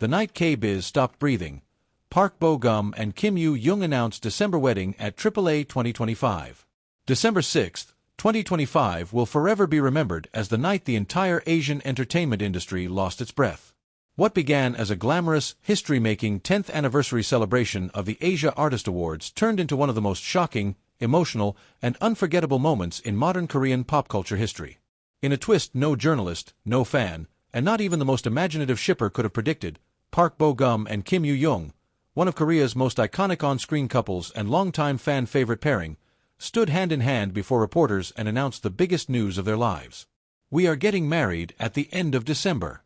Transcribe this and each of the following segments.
The night K-Biz stopped breathing. Park Bo-gum and Kim Yoo Jung announced December wedding at AAA 2025. December 6, 2025 will forever be remembered as the night the entire Asian entertainment industry lost its breath. What began as a glamorous, history-making 10th anniversary celebration of the Asia Artist Awards turned into one of the most shocking, emotional, and unforgettable moments in modern Korean pop culture history. In a twist no journalist, no fan, and not even the most imaginative shipper could have predicted, Park Bo-gum and Kim Yoo Jung, one of Korea's most iconic on-screen couples and longtime fan-favorite pairing, stood hand-in-hand before reporters and announced the biggest news of their lives. "We are getting married at the end of December."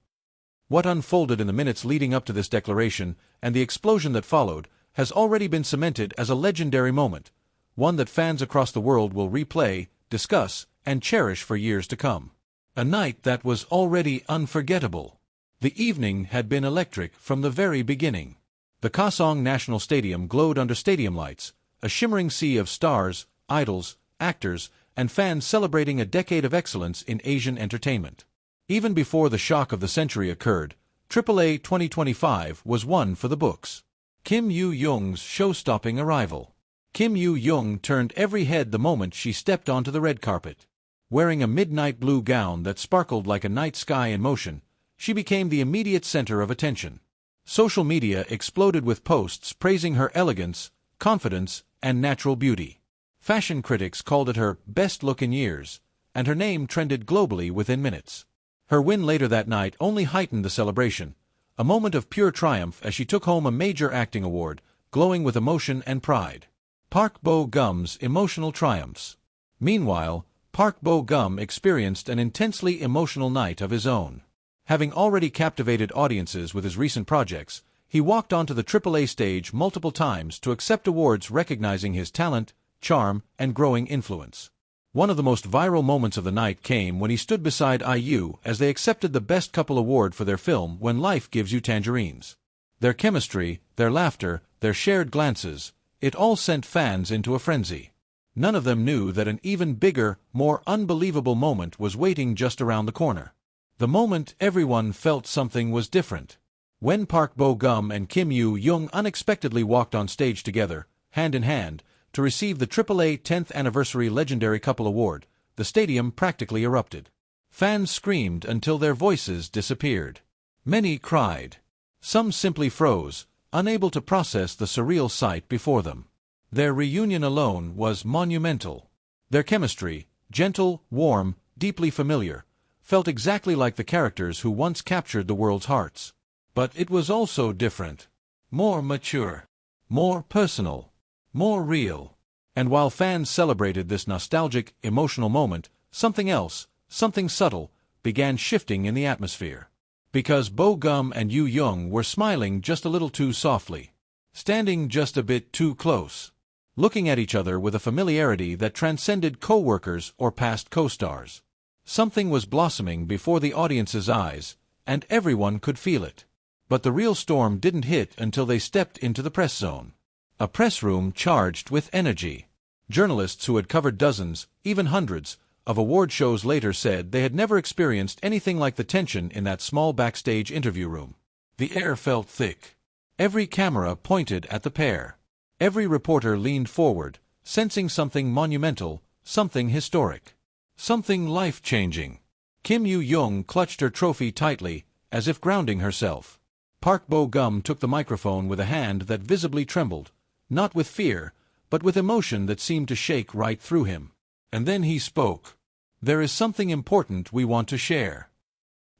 What unfolded in the minutes leading up to this declaration, and the explosion that followed, has already been cemented as a legendary moment, one that fans across the world will replay, discuss, and cherish for years to come. A night that was already unforgettable. The evening had been electric from the very beginning. The Kaesong National Stadium glowed under stadium lights, a shimmering sea of stars, idols, actors, and fans celebrating a decade of excellence in Asian entertainment. Even before the shock of the century occurred, AAA 2025 was one for the books. Kim Yoo Jung's show-stopping arrival. Kim Yoo Jung turned every head the moment she stepped onto the red carpet. Wearing a midnight blue gown that sparkled like a night sky in motion, she became the immediate center of attention. Social media exploded with posts praising her elegance, confidence, and natural beauty. Fashion critics called it her best look in years, and her name trended globally within minutes. Her win later that night only heightened the celebration, a moment of pure triumph as she took home a major acting award, glowing with emotion and pride. Park Bo-gum's emotional triumphs. Meanwhile, Park Bo-gum experienced an intensely emotional night of his own. Having already captivated audiences with his recent projects, he walked onto the AAA stage multiple times to accept awards recognizing his talent, charm, and growing influence. One of the most viral moments of the night came when he stood beside IU as they accepted the Best Couple award for their film When Life Gives You Tangerines. Their chemistry, their laughter, their shared glances, it all sent fans into a frenzy. None of them knew that an even bigger, more unbelievable moment was waiting just around the corner. The moment everyone felt something was different. When Park Bo-gum and Kim Yoo Jung unexpectedly walked on stage together, hand in hand, to receive the AAA 10th Anniversary Legendary Couple Award, the stadium practically erupted. Fans screamed until their voices disappeared. Many cried. Some simply froze, unable to process the surreal sight before them. Their reunion alone was monumental. Their chemistry, gentle, warm, deeply familiar, felt exactly like the characters who once captured the world's hearts. But it was also different. More mature. More personal. More real. And while fans celebrated this nostalgic, emotional moment, something else, something subtle, began shifting in the atmosphere. Because Bo-gum and Yoo Jung were smiling just a little too softly. Standing just a bit too close. Looking at each other with a familiarity that transcended co-workers or past co-stars. Something was blossoming before the audience's eyes, and everyone could feel it. But the real storm didn't hit until they stepped into the press zone. A press room charged with energy. Journalists who had covered dozens, even hundreds, of award shows later said they had never experienced anything like the tension in that small backstage interview room. The air felt thick. Every camera pointed at the pair. Every reporter leaned forward, sensing something monumental, something historic. Something life-changing. Kim Yoo Jung clutched her trophy tightly, as if grounding herself. Park Bo-gum took the microphone with a hand that visibly trembled, not with fear, but with emotion that seemed to shake right through him. And then he spoke. "There is something important we want to share."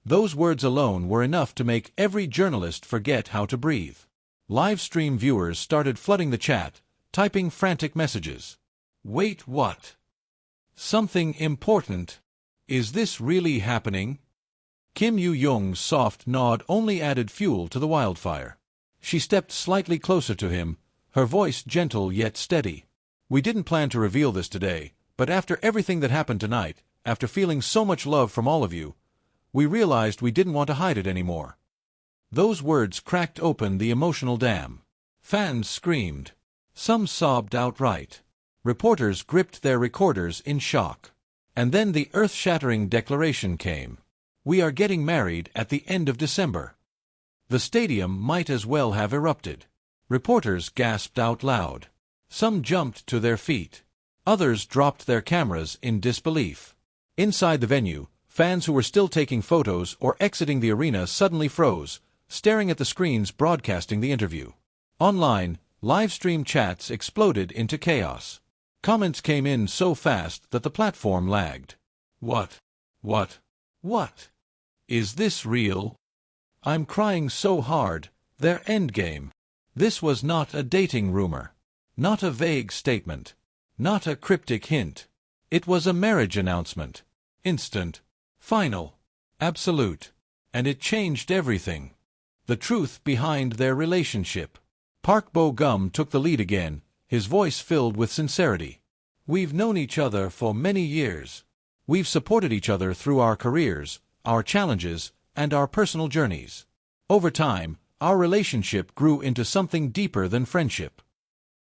Those words alone were enough to make every journalist forget how to breathe. Live stream viewers started flooding the chat, typing frantic messages. Wait, what? Something important? Is this really happening? Kim Yoo Jung's soft nod only added fuel to the wildfire. She stepped slightly closer to him, her voice gentle yet steady. "We didn't plan to reveal this today, but after everything that happened tonight, after feeling so much love from all of you, we realized we didn't want to hide it anymore." Those words cracked open the emotional dam. Fans screamed. Some sobbed outright. Reporters gripped their recorders in shock. And then the earth-shattering declaration came. "We are getting married at the end of December." The stadium might as well have erupted. Reporters gasped out loud. Some jumped to their feet. Others dropped their cameras in disbelief. Inside the venue, fans who were still taking photos or exiting the arena suddenly froze, staring at the screens broadcasting the interview. Online, live-stream chats exploded into chaos. Comments came in so fast that the platform lagged. What? Is this real? I'm crying so hard, their endgame. This was not a dating rumor. Not a vague statement. Not a cryptic hint. It was a marriage announcement. Instant. Final. Absolute. And it changed everything. The truth behind their relationship. Park Bo-gum took the lead again, his voice filled with sincerity. We've known each other for many years. We've supported each other through our careers, our challenges, and our personal journeys. Over time, our relationship grew into something deeper than friendship.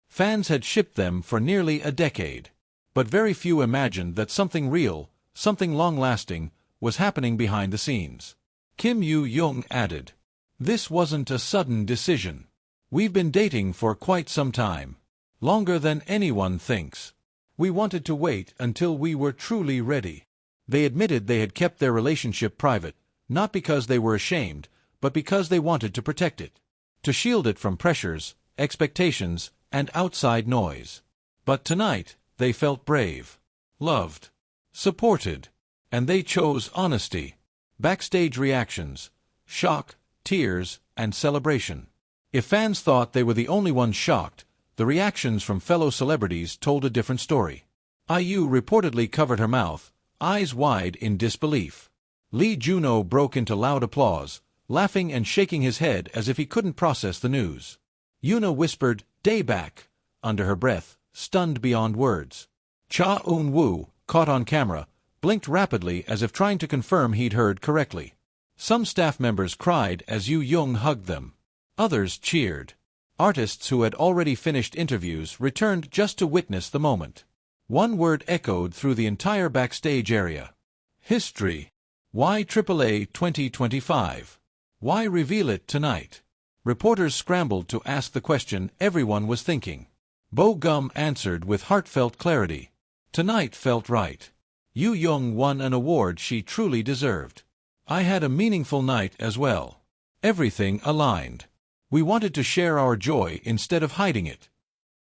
Fans had shipped them for nearly a decade. But very few imagined that something real, something long-lasting, was happening behind the scenes. Kim Yoo Jung added, "This wasn't a sudden decision. We've been dating for quite some time. Longer than anyone thinks. We wanted to wait until we were truly ready." They admitted they had kept their relationship private, not because they were ashamed, but because they wanted to protect it. To shield it from pressures, expectations, and outside noise. But tonight, they felt brave, loved, supported, and they chose honesty. Backstage reactions, shock, tears, and celebration. If fans thought they were the only ones shocked, the reactions from fellow celebrities told a different story. IU reportedly covered her mouth, eyes wide in disbelief. Lee Juno broke into loud applause, laughing and shaking his head as if he couldn't process the news. Yuna whispered, "Day back," under her breath, stunned beyond words. Cha Eun-woo, caught on camera, blinked rapidly as if trying to confirm he'd heard correctly. Some staff members cried as Yoo Jung hugged them. Others cheered. Artists who had already finished interviews returned just to witness the moment. One word echoed through the entire backstage area. History. Why AAA 2025? Why reveal it tonight? Reporters scrambled to ask the question everyone was thinking. Bo-gum answered with heartfelt clarity. Tonight felt right. Yoo Jung won an award she truly deserved. I had a meaningful night as well. Everything aligned. We wanted to share our joy instead of hiding it.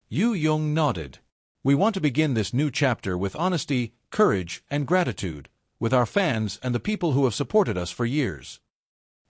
Yoo Jung nodded. We want to begin this new chapter with honesty, courage, and gratitude, with our fans and the people who have supported us for years.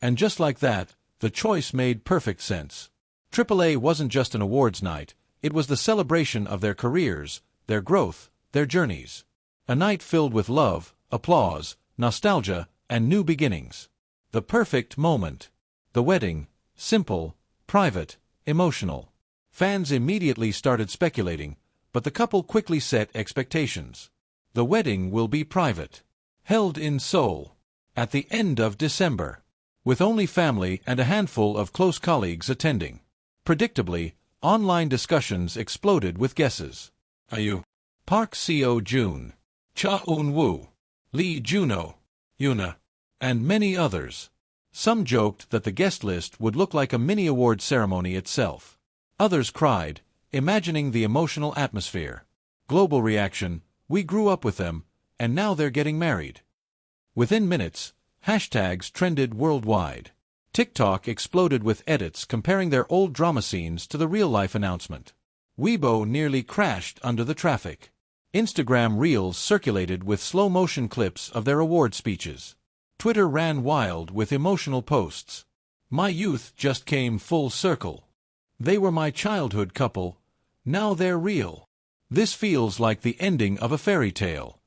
And just like that, the choice made perfect sense. AAA wasn't just an awards night, it was the celebration of their careers, their growth, their journeys. A night filled with love, applause, nostalgia, and new beginnings. The perfect moment. The wedding, simple, private, emotional. Fans immediately started speculating, but the couple quickly set expectations. The wedding will be private. Held in Seoul. At the end of December. With only family and a handful of close colleagues attending. Predictably, online discussions exploded with guesses. IU, Park Seo-joon, Cha Eun-woo, Lee Juno, Yuna, and many others. Some joked that the guest list would look like a mini-award ceremony itself. Others cried, imagining the emotional atmosphere. Global reaction, we grew up with them, and now they're getting married. Within minutes, hashtags trended worldwide. TikTok exploded with edits comparing their old drama scenes to the real-life announcement. Weibo nearly crashed under the traffic. Instagram Reels circulated with slow-motion clips of their award speeches. Twitter ran wild with emotional posts. My youth just came full circle. They were my childhood couple. Now they're real. This feels like the ending of a fairy tale.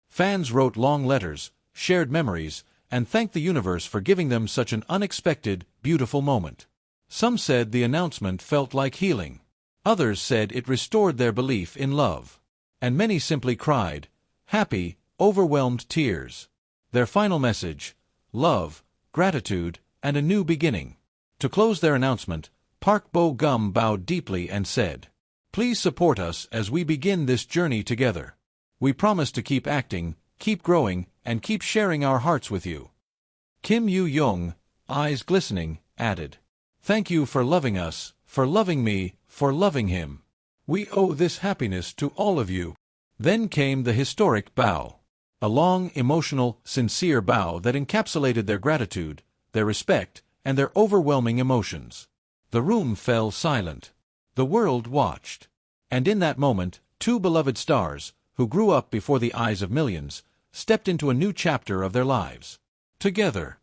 Fans wrote long letters, shared memories, and thanked the universe for giving them such an unexpected, beautiful moment. Some said the announcement felt like healing. Others said it restored their belief in love. And many simply cried, happy, overwhelmed tears. Their final message, love, gratitude, and a new beginning. To close their announcement, Park Bo-gum bowed deeply and said, "Please support us as we begin this journey together. We promise to keep acting, keep growing, and keep sharing our hearts with you." Kim Yoo Jung, eyes glistening, added, "Thank you for loving us, for loving me, for loving him. We owe this happiness to all of you." Then came the historic bow. A long, emotional, sincere bow that encapsulated their gratitude, their respect, and their overwhelming emotions. The room fell silent. The world watched. And in that moment, two beloved stars, who grew up before the eyes of millions, stepped into a new chapter of their lives. Together.